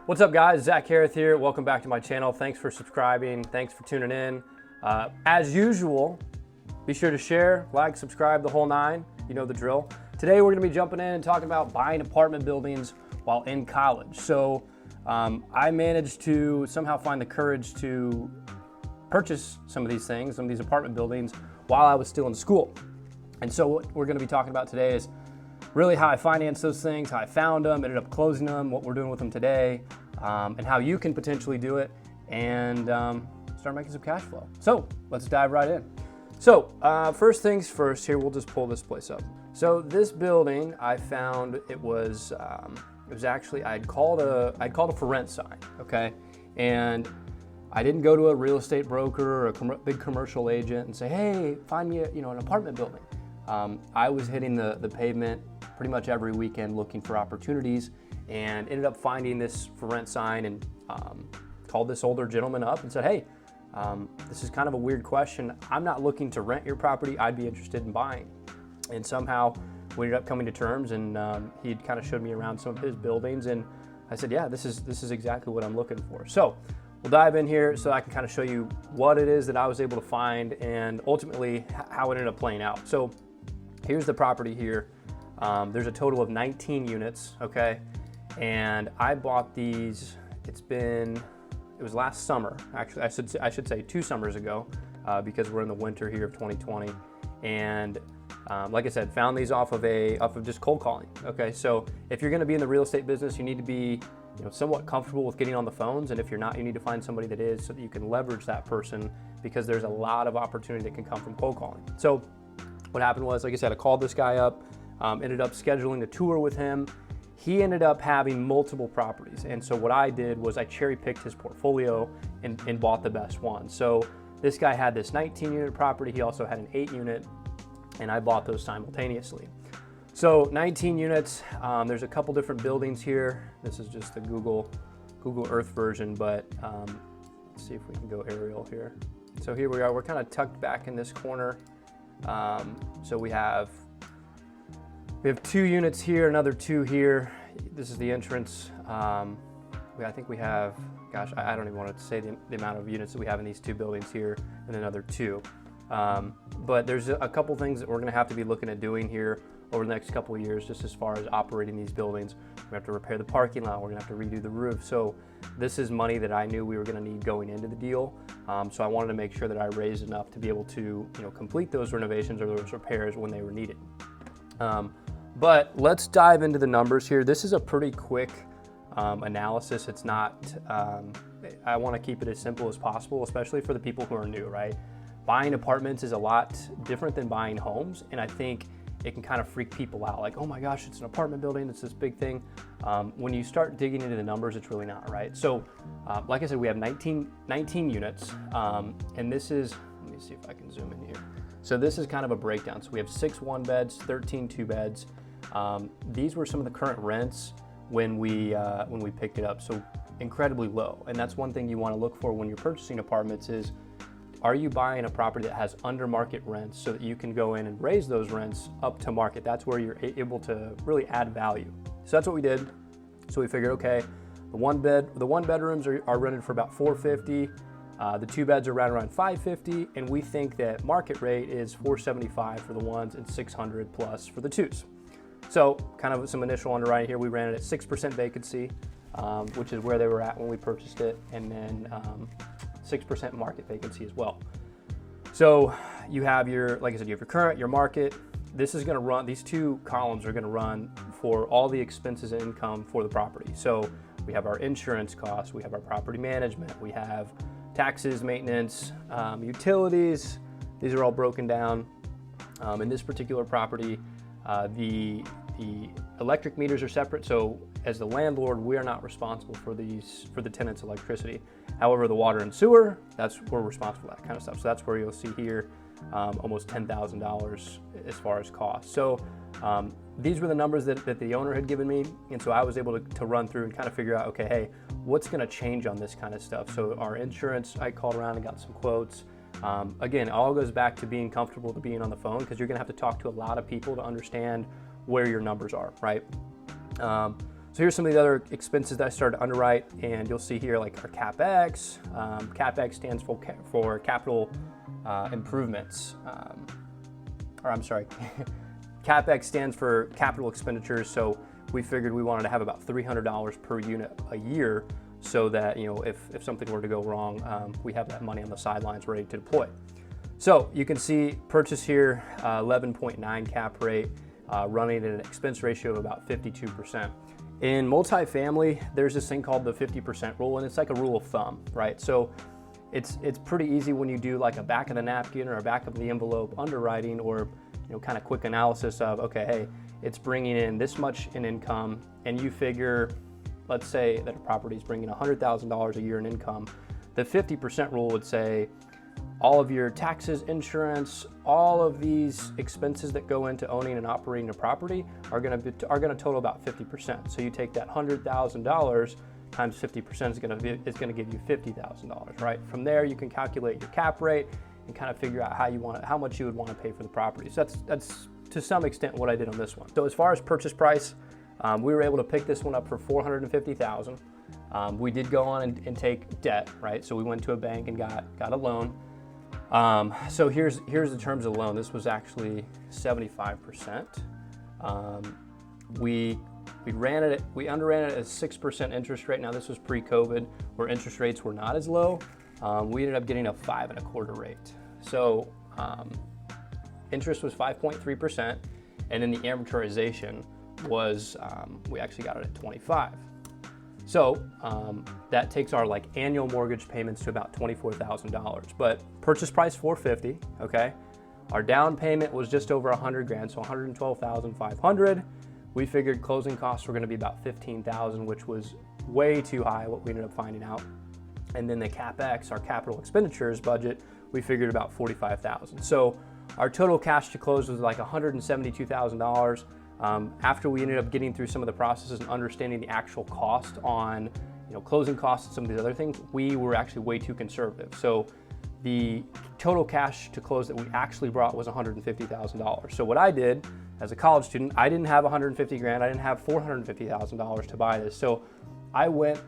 What's up guys, Zach Hoereth here. Welcome back to my channel. Thanks for subscribing. Thanks for tuning in. As usual, be sure to share, like, subscribe, the whole nine. You know the drill. Today we're gonna be jumping in and talking about buying apartment buildings while in college. So I managed to somehow find the courage to purchase some of these things, some of these apartment buildings while I was still in school. And so what we're gonna be talking about today is really how I financed those things, how I found them, ended up closing them, what we're doing with them today, and how you can potentially do it and start making some cash flow. So let's dive right in. So first things first, here we'll just pull this place up. So this building, I found it was actually I'd called a for rent sign, okay, and I didn't go to a real estate broker or a big commercial agent and say, hey, find me an apartment building. I was hitting the pavement pretty much every weekend looking for opportunities, and ended up finding this for rent sign and called this older gentleman up and said, hey, this is kind of a weird question. I'm not looking to rent your property. I'd be interested in buying. And somehow we ended up coming to terms, and he'd kind of showed me around some of his buildings, and I said, yeah, this is exactly what I'm looking for. So we'll dive in here so I can kind of show you what it is that I was able to find and ultimately how it ended up playing out. So here's the property here. There's a total of 19 units, okay? And I bought these, it was last summer. Actually, I should say 2 summers ago, because we're in the winter here of 2020. And like I said, found these off of just cold calling, okay? So if you're gonna be in the real estate business, you need to be somewhat comfortable with getting on the phones. And if you're not, you need to find somebody that is, so that you can leverage that person, because there's a lot of opportunity that can come from cold calling. So what happened was, like I said, I called this guy up, ended up scheduling a tour with him. He ended up having multiple properties. And so what I did was I cherry picked his portfolio and bought the best one. So this guy had this 19 unit property. He also had an 8 unit, and I bought those simultaneously. So 19 units, there's a couple different buildings here. This is just the Google Earth version, but let's see if we can go aerial here. So here we are, we're kind of tucked back in this corner. So we have 2 units here, another 2 here. This is the entrance. I think we have, gosh, I don't even want to say the amount of units that we have in these 2 buildings here, and another 2. But there's a couple things that we're going to have to be looking at doing here over the next couple of years, just as far as operating these buildings. We have to repair the parking lot. We're going to have to redo the roof. So this is money that I knew we were going to need going into the deal. So I wanted to make sure that I raised enough to be able to, complete those renovations or those repairs when they were needed. But let's dive into the numbers here. This is a pretty quick analysis. It's not, I want to keep it as simple as possible, especially for the people who are new, right? Buying apartments is a lot different than buying homes, and I think it can kind of freak people out. Like, oh my gosh, it's an apartment building, it's this big thing. When you start digging into the numbers, it's really not, right? So, like I said, we have 19 units, and this is, let me see if I can zoom in here. So this is kind of a breakdown. So we have 6 1-beds, 13 2-beds. These were some of the current rents when we picked it up, so incredibly low. And that's one thing you want to look for when you're purchasing apartments is, are you buying a property that has under market rents so that you can go in and raise those rents up to market? That's where you're able to really add value. So that's what we did. So we figured, okay, the one bedrooms are rented for about $450. The 2 beds are right around $550, and we think that market rate is $475 for the ones and $600 plus for the 2s. So kind of some initial underwriting here. We ran it at 6% vacancy, which is where they were at when we purchased it, and then 6% market vacancy as well. So you have like I said, you have your current, your market. This is gonna run, these 2 columns are gonna run for all the expenses and income for the property. So we have our insurance costs, we have our property management, we have taxes, maintenance, utilities. These are all broken down. In this particular property, the electric meters are separate. So as the landlord, we are not responsible for the tenant's electricity. However, the water and sewer, we're responsible for that kind of stuff. So that's where you'll see here almost $10,000 as far as costs. So these were the numbers that the owner had given me. And so I was able to run through and kind of figure out, okay, hey, what's gonna change on this kind of stuff? So our insurance, I called around and got some quotes. Again, it all goes back to being comfortable to being on the phone, because you're gonna have to talk to a lot of people to understand where your numbers are, right? So here's some of the other expenses that I started to underwrite, and you'll see here like our CapEx. CapEx stands for capital improvements, or I'm sorry, CapEx stands for capital expenditures. So we figured we wanted to have about $300 per unit a year, so that, you know, if something were to go wrong, we have that money on the sidelines ready to deploy. So you can see purchase here, 11.9 cap rate, running at an expense ratio of about 52%. In multifamily, there's this thing called the 50% rule, and it's like a rule of thumb, right? So it's pretty easy when you do like a back of the napkin or a back of the envelope underwriting, or, you know, kind of quick analysis of, okay, hey, it's bringing in this much in income, and you figure, let's say that a property is bringing $100,000 a year in income. The 50% rule would say all of your taxes, insurance, all of these expenses that go into owning and operating a property are going to total about 50%. So you take that $100,000 times 50% is going to give you $50,000, right? From there, you can calculate your cap rate and kind of figure out how much you would want to pay for the property. So that's to some extent what I did on this one. So as far as purchase price, we were able to pick this one up for $450,000. We did go on and take debt, right? So we went to a bank and got a loan. So here's the terms of the loan. This was actually 75%. We underran it at 6% interest rate. Now this was pre-COVID, where interest rates were not as low. We ended up getting a 5.25% rate. So interest was 5.3%, and then the amortization was, we actually got it at 25. So that takes our like annual mortgage payments to about $24,000, but purchase price $450, okay? Our down payment was just over $100,000, so $112,500. We figured closing costs were gonna be about $15,000, which was way too high, what we ended up finding out. And then the CapEx, our capital expenditures budget, we figured about $45,000. So our total cash to close was like $172,000. After we ended up getting through some of the processes and understanding the actual cost on, you know, closing costs and some of these other things, we were actually way too conservative. So the total cash to close that we actually brought was $150,000. So what I did as a college student, I didn't have $150,000, I didn't have $450,000 to buy this. So I went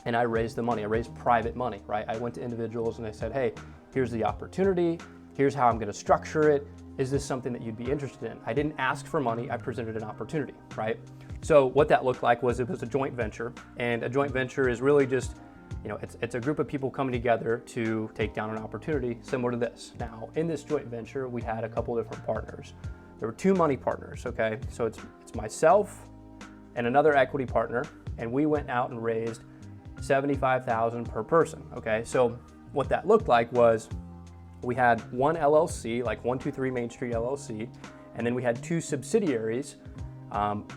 and I raised the money. I raised private money, right? I went to individuals and I said, hey, here's the opportunity. Here's how I'm gonna structure it. Is this something that you'd be interested in? I didn't ask for money, I presented an opportunity, right? So what that looked like was, it was a joint venture, and a joint venture is really just, you know, it's a group of people coming together to take down an opportunity similar to this. Now, in this joint venture, we had a couple different partners. There were 2 money partners, okay? So it's myself and another equity partner, and we went out and raised $75,000 per person, okay? So what that looked like was, we had one LLC, like 123 Main Street LLC, and then we had 2 subsidiaries,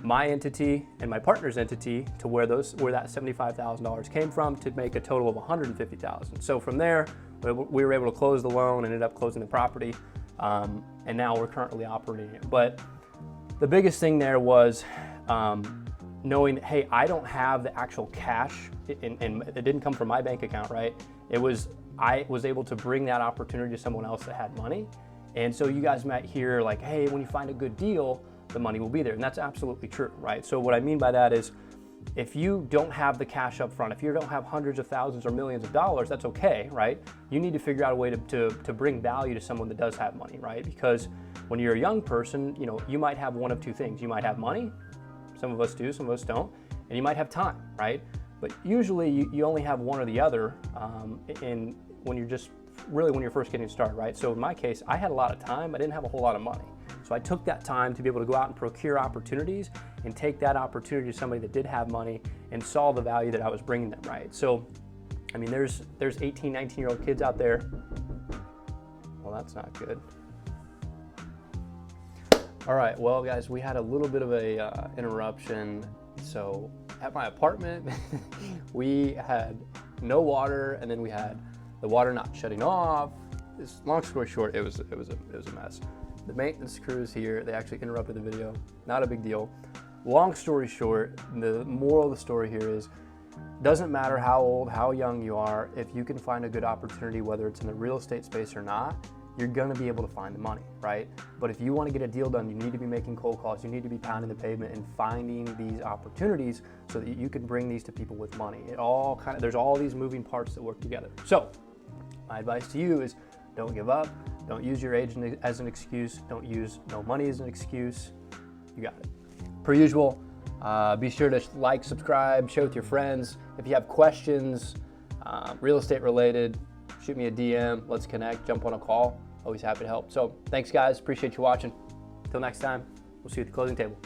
my entity and my partner's entity, to where that $75,000 came from, to make a total of $150,000. So from there, we were able to close the loan, ended up closing the property, and now we're currently operating it. But the biggest thing there was knowing, hey, I don't have the actual cash, and it didn't come from my bank account, right? I was able to bring that opportunity to someone else that had money. And so you guys might hear like, hey, when you find a good deal, the money will be there. And that's absolutely true, right? So what I mean by that is, if you don't have the cash up front, if you don't have hundreds of thousands or millions of dollars, that's okay, right? You need to figure out a way to bring value to someone that does have money, right? Because when you're a young person, you know, you might have one of 2 things. You might have money, some of us do, some of us don't, and you might have time, right? But usually you only have one or the other when you're first getting started, right? So in my case, I had a lot of time, I didn't have a whole lot of money. So I took that time to be able to go out and procure opportunities and take that opportunity to somebody that did have money and saw the value that I was bringing them, right? So, I mean, there's 18, 19-year-old kids out there. Well, that's not good. All right, well, guys, we had a little bit of a interruption. So at my apartment, we had no water, and then we had the water not shutting off. Long story short, it was a mess. The maintenance crews here, they actually interrupted the video. Not a big deal. Long story short, the moral of the story here is, doesn't matter how old, how young you are, if you can find a good opportunity, whether it's in the real estate space or not, you're gonna be able to find the money, right? But if you wanna get a deal done, you need to be making cold calls, you need to be pounding the pavement and finding these opportunities so that you can bring these to people with money. There's all these moving parts that work together. So my advice to you is don't give up, don't use your age as an excuse, don't use no money as an excuse. You got it. Per usual, be sure to like, subscribe, share with your friends. If you have questions, real estate related, shoot me a DM, let's connect, jump on a call. Always happy to help. So thanks guys, appreciate you watching. Until next time, we'll see you at the closing table.